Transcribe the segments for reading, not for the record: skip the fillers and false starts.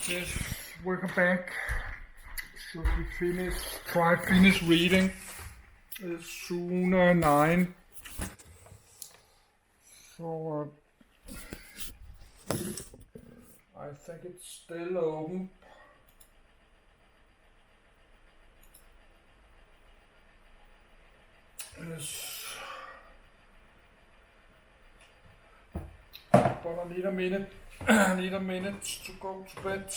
Yes, welcome back. Should we finish reading? It's soon 9. So I think it's still open. Yes. But I need a minute. I need a minute to go to bed.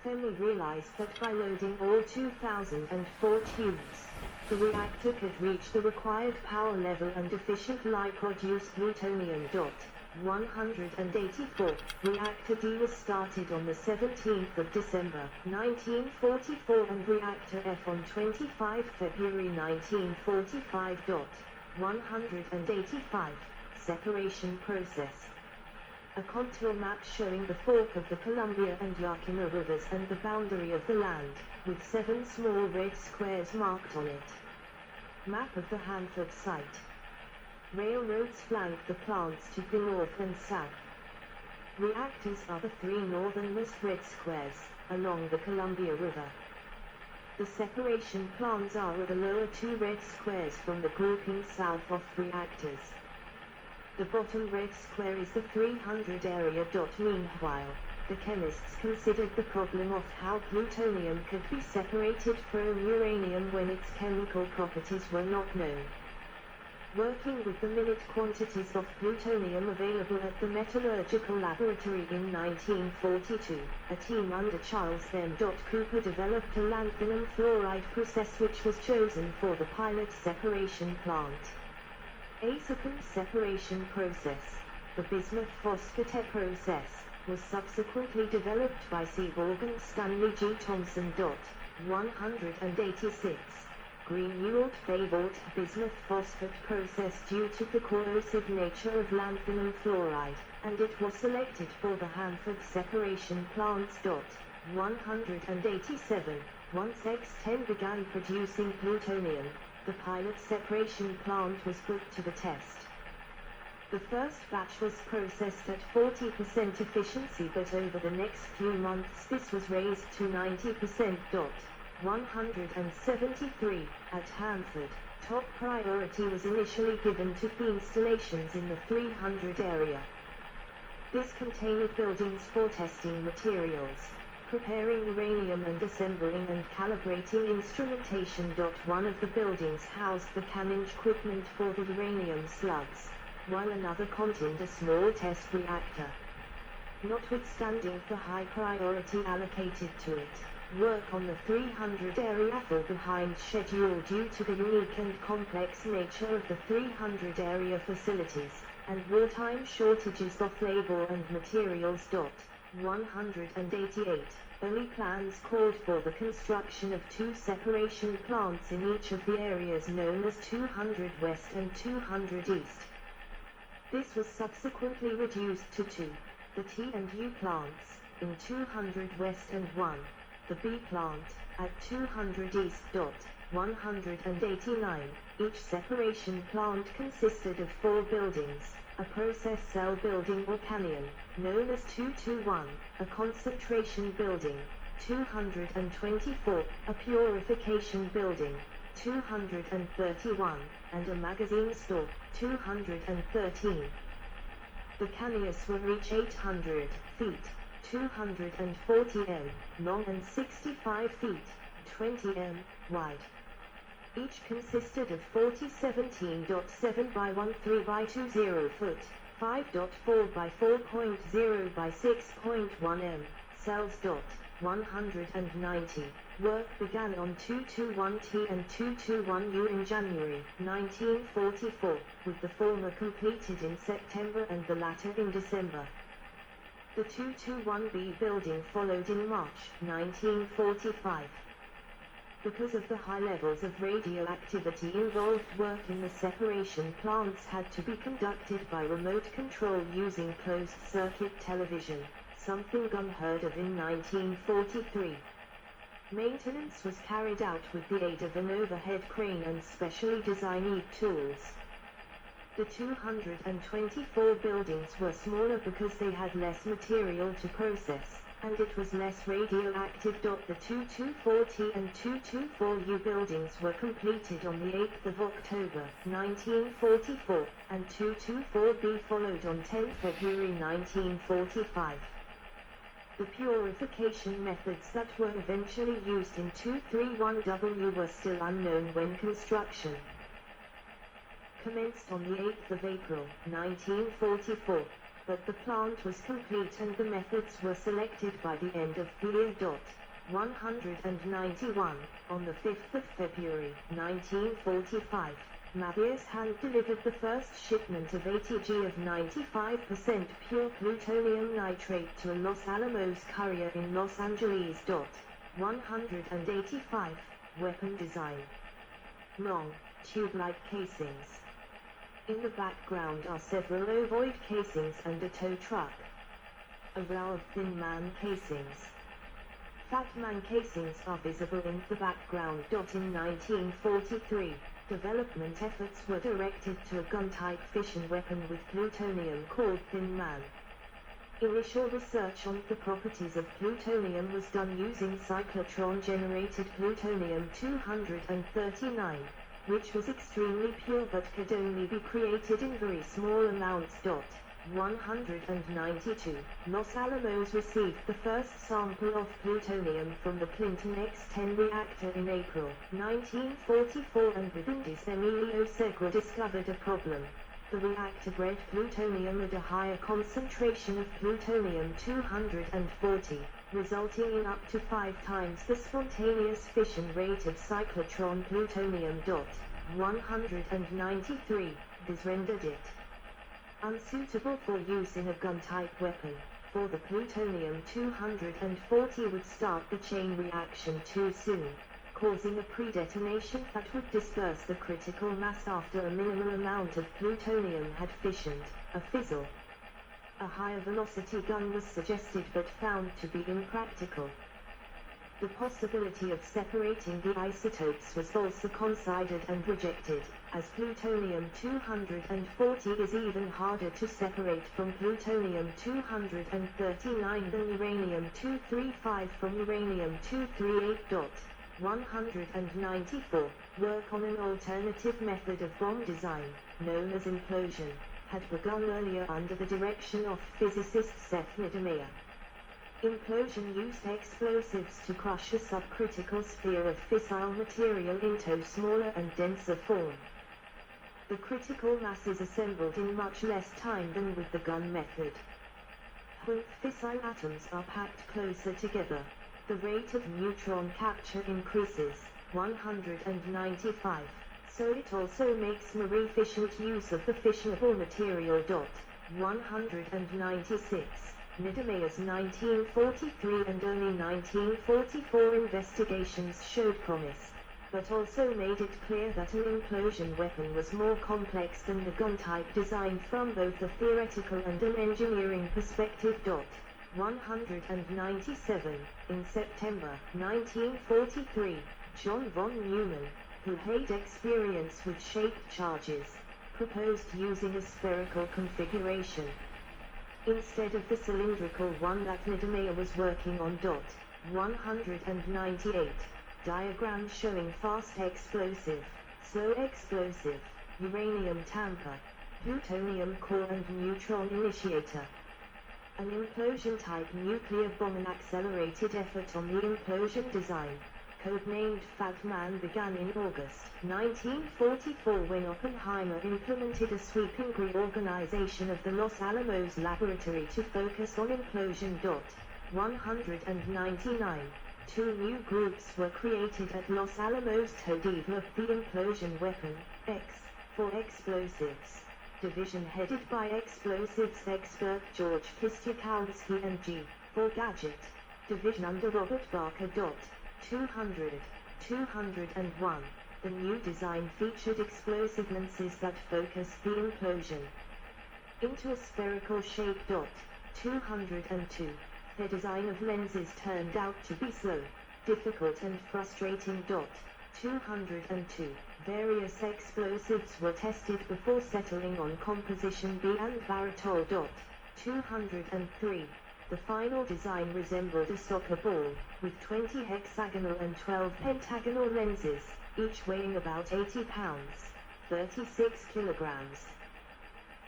Femi realized that by loading all 2004 tubes, the reactor could reach the required power level and efficiently produce plutonium-184. Reactor D was started on the 17th of December 1944 and Reactor F on 25 February 1945. 185. Separation process. A contour map showing the fork of the Columbia and Yakima rivers and the boundary of the land, with 7 small red squares marked on it. Map of the Hanford site. Railroads flank the plants to the north and south. Reactors are the 3 northernmost red squares, along the Columbia River. The separation plants are the lower 2 red squares from the grouping south of reactors. The bottom red square is the 300 area. Meanwhile, the chemists considered the problem of how plutonium could be separated from uranium when its chemical properties were not known. Working with the minute quantities of plutonium available at the Metallurgical Laboratory in 1942, a team under Charles M. Cooper developed a lanthanum fluoride process which was chosen for the pilot separation plant. A second separation process, the bismuth phosphatase process, was subsequently developed by Seaborg and Stanley G. Thompson. 186. Greenewald favored bismuth phosphate process due to the corrosive nature of lanthanum fluoride, and it was selected for the Hanford separation plants. 187. Once X-10 began producing plutonium, the pilot separation plant was put to the test. The first batch was processed at 40% efficiency, but over the next few months this was raised to 90%. 173. At Hanford, top priority was initially given to the installations in the 300 area. This contained buildings for testing materials, preparing uranium and assembling and calibrating instrumentation. One of the buildings housed the canning equipment for the uranium slugs, while another contained a small test reactor. Notwithstanding the high priority allocated to it, work on the 300 area fell behind schedule due to the unique and complex nature of the 300 area facilities, and wartime shortages of labor and materials. 188. Early plans called for the construction of 2 separation plants in each of the areas known as 200 West and 200 East. This was subsequently reduced to 2, the T and U plants, in 200 West and 1, the B plant, at 200 East. 189. Each separation plant consisted of 4 buildings, a process cell building or canyon, known as 221, a concentration building, 224, a purification building, 231, and a magazine store, 213. The canyons were each 800 feet, 240 m long and 65 feet, 20 m wide. Each consisted of 4017.7 by 13 by 20 foot, 5.4 by 4.0 by 6.1 m cells. 190. Work began on 221T and 221U in January 1944, with the former completed in September and the latter in December. The 221B building followed in March 1945. Because of the high levels of radioactivity involved, work in the separation plants had to be conducted by remote control using closed-circuit television, something unheard of in 1943. Maintenance was carried out with the aid of an overhead crane and specially designed tools. The 224 buildings were smaller because they had less material to process, and it was less radioactive. The 224T and 224U buildings were completed on the 8th of October 1944, and 224B followed on 10 February 1945. The purification methods that were eventually used in 231W were still unknown when construction commenced on the 8th of April 1944. But the plant was complete and the methods were selected by the end of the year. 191. On the 5th of February 1945, Matthias hand-delivered the first shipment of 80 g of 95% pure plutonium nitrate to a Los Alamos courier in Los Angeles. 185. Weapon design. Long, tube-like casings. In the background are several ovoid casings and a tow truck. A row of thin man casings. Fat man casings are visible in the background. In 1943, development efforts were directed to a gun-type fission weapon with plutonium called Thin Man. Initial research on the properties of plutonium was done using cyclotron-generated plutonium-239. Which was extremely pure but could only be created in very small amounts. 192. Los Alamos received the first sample of plutonium from the Clinton X-10 reactor in April 1944, and within this Emilio Segura discovered a problem. The reactor bred plutonium at a higher concentration of plutonium-240, resulting in up to 5 times the spontaneous fission rate of cyclotron plutonium. 193. This rendered it unsuitable for use in a gun-type weapon, for the plutonium-240 would start the chain reaction too soon, causing a pre-detonation that would disperse the critical mass after a minimal amount of plutonium had fissioned, a fizzle. A higher velocity gun was suggested but found to be impractical. The possibility of separating the isotopes was also considered and rejected, as plutonium-240 is even harder to separate from plutonium-239 than uranium-235 from uranium-238. 194. Work on an alternative method of bomb design, known as implosion, had begun earlier under the direction of physicist Seth Niedermeyer. Implosion used explosives to crush a subcritical sphere of fissile material into smaller and denser form. The critical mass is assembled in much less time than with the gun method. When fissile atoms are packed closer together, the rate of neutron capture increases. 195. So it also makes more efficient use of the fissionable material. 196. Niedermeyer's 1943 and early 1944 investigations showed promise, but also made it clear that an implosion weapon was more complex than the gun-type design from both a theoretical and an engineering perspective. 197. In September 1943, John von Neumann, who had experience with shaped charges, proposed using a spherical configuration instead of the cylindrical one that Niedermeyer was working on. 198. Diagram showing fast explosive, slow explosive, uranium tamper, plutonium core and neutron initiator. An implosion-type nuclear bomb. An accelerated effort on the implosion design, codenamed Fat Man, began in August 1944 when Oppenheimer implemented a sweeping reorganization of the Los Alamos laboratory to focus on implosion. 199. Two new groups were created at Los Alamos to develop the implosion weapon, X, for explosives. Division headed by explosives expert George Kistukowski and G, for gadget. Division under Robert Barker. 200. 201. The new design featured explosive lenses that focused the implosion into a spherical shape. 202. The design of lenses turned out to be slow, difficult and frustrating. 202. Various explosives were tested before settling on composition B and baritol. 203. The final design resembled a soccer ball, with 20 hexagonal and 12 pentagonal lenses, each weighing about 80 pounds, 36 kilograms.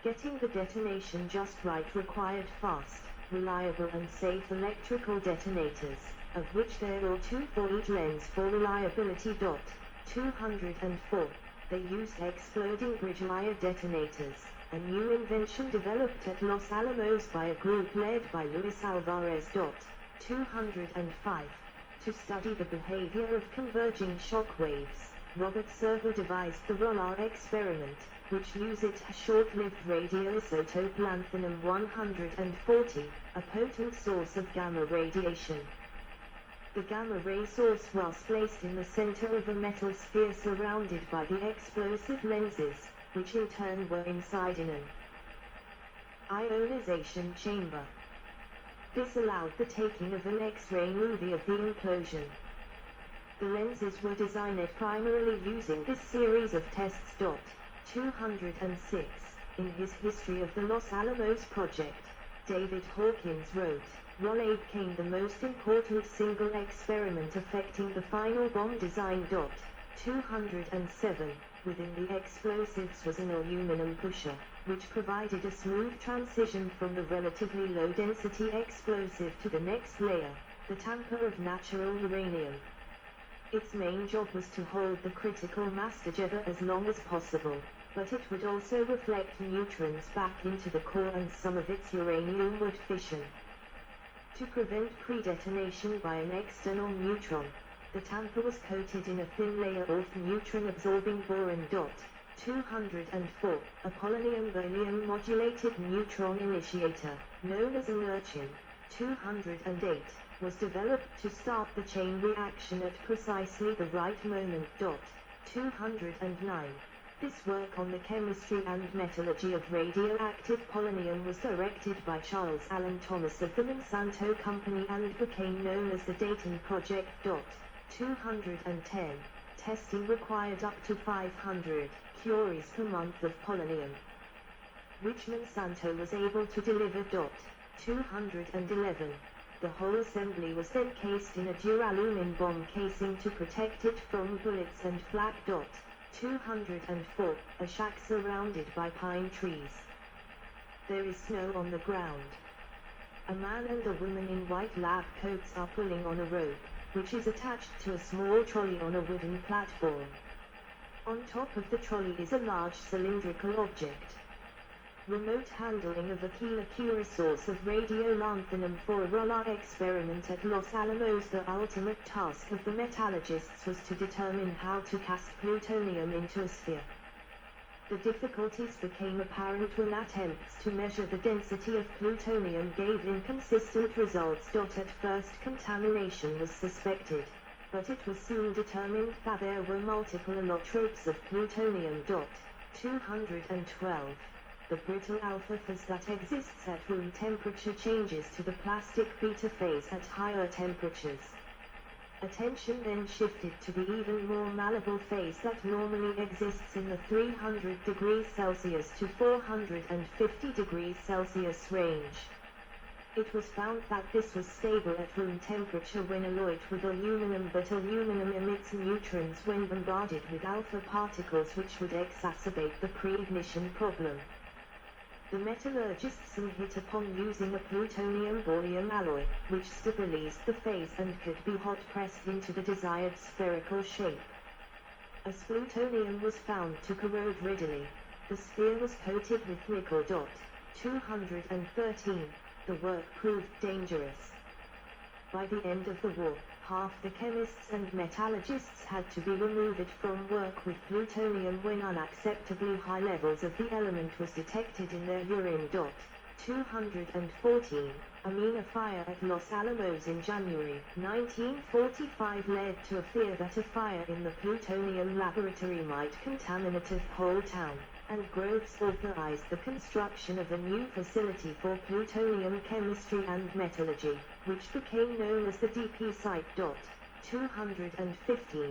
Getting the detonation just right required fast, reliable and safe electrical detonators, of which there are 2 for each lens for reliability. 204. They used exploding bridge wire detonators, a new invention developed at Los Alamos by a group led by Luis Alvarez. 205. To study the behavior of converging shock waves, Robert Servo devised the ROLAR experiment, which uses a short-lived radioisotope lanthanum-140, a potent source of gamma radiation. The gamma-ray source was placed in the center of a metal sphere surrounded by the explosive lenses, which in turn were inside in an ionization chamber. This allowed the taking of an X-ray movie of the implosion. The lenses were designed primarily using this series of tests. 206. In his History of the Los Alamos Project, David Hawkins wrote, ROLA became the most important single experiment affecting the final bomb design. 207. Within the explosives was an aluminum pusher, which provided a smooth transition from the relatively low-density explosive to the next layer, the tamper of natural uranium. Its main job was to hold the critical mass together as long as possible, but it would also reflect neutrons back into the core and some of its uranium would fission. To prevent pre-detonation by an external neutron, the tamper was coated in a thin layer of neutron-absorbing boron. 204. A polonium-beryllium modulated neutron initiator, known as inertium, 208, was developed to start the chain reaction at precisely the right moment. 209. This work on the chemistry and metallurgy of radioactive polonium was directed by Charles Allen Thomas of the Monsanto Company and became known as the Dayton Project. 210. Testing required up to 500 curies per month of polonium, which Monsanto was able to deliver. 211. The whole assembly was then cased in a duralumin bomb casing to protect it from bullets and flak. 204. A shack surrounded by pine trees. There is snow on the ground. A man and a woman in white lab coats are pulling on a rope, which is attached to a small trolley on a wooden platform. On top of the trolley is a large cylindrical object. Remote handling of a kilocura source of radiolanthanum for a ROLAR experiment at Los Alamos. The ultimate task of the metallurgists was to determine how to cast plutonium into a sphere. The difficulties became apparent when attempts to measure the density of plutonium gave inconsistent results. At first contamination was suspected, but it was soon determined that there were multiple allotropes of plutonium. 212. The brittle alpha phase that exists at room temperature changes to the plastic beta phase at higher temperatures. Attention then shifted to the even more malleable phase that normally exists in the 300 degrees Celsius to 450 degrees Celsius range. It was found that this was stable at room temperature when alloyed with aluminum, but aluminum emits neutrons when bombarded with alpha particles, which would exacerbate the pre-ignition problem. The metallurgists hit upon using a plutonium-borium alloy, which stabilized the phase and could be hot-pressed into the desired spherical shape. As plutonium was found to corrode readily, the sphere was coated with nickel. 213. The work proved dangerous. By the end of the war, half the chemists and metallurgists had to be removed from work with plutonium when unacceptably high levels of the element was detected in their urine. 214. Amina fire at Los Alamos in January 1945 led to a fear that a fire in the plutonium laboratory might contaminate the whole town, and Groves authorized the construction of a new facility for plutonium chemistry and metallurgy, which became known as the DP Site. 215.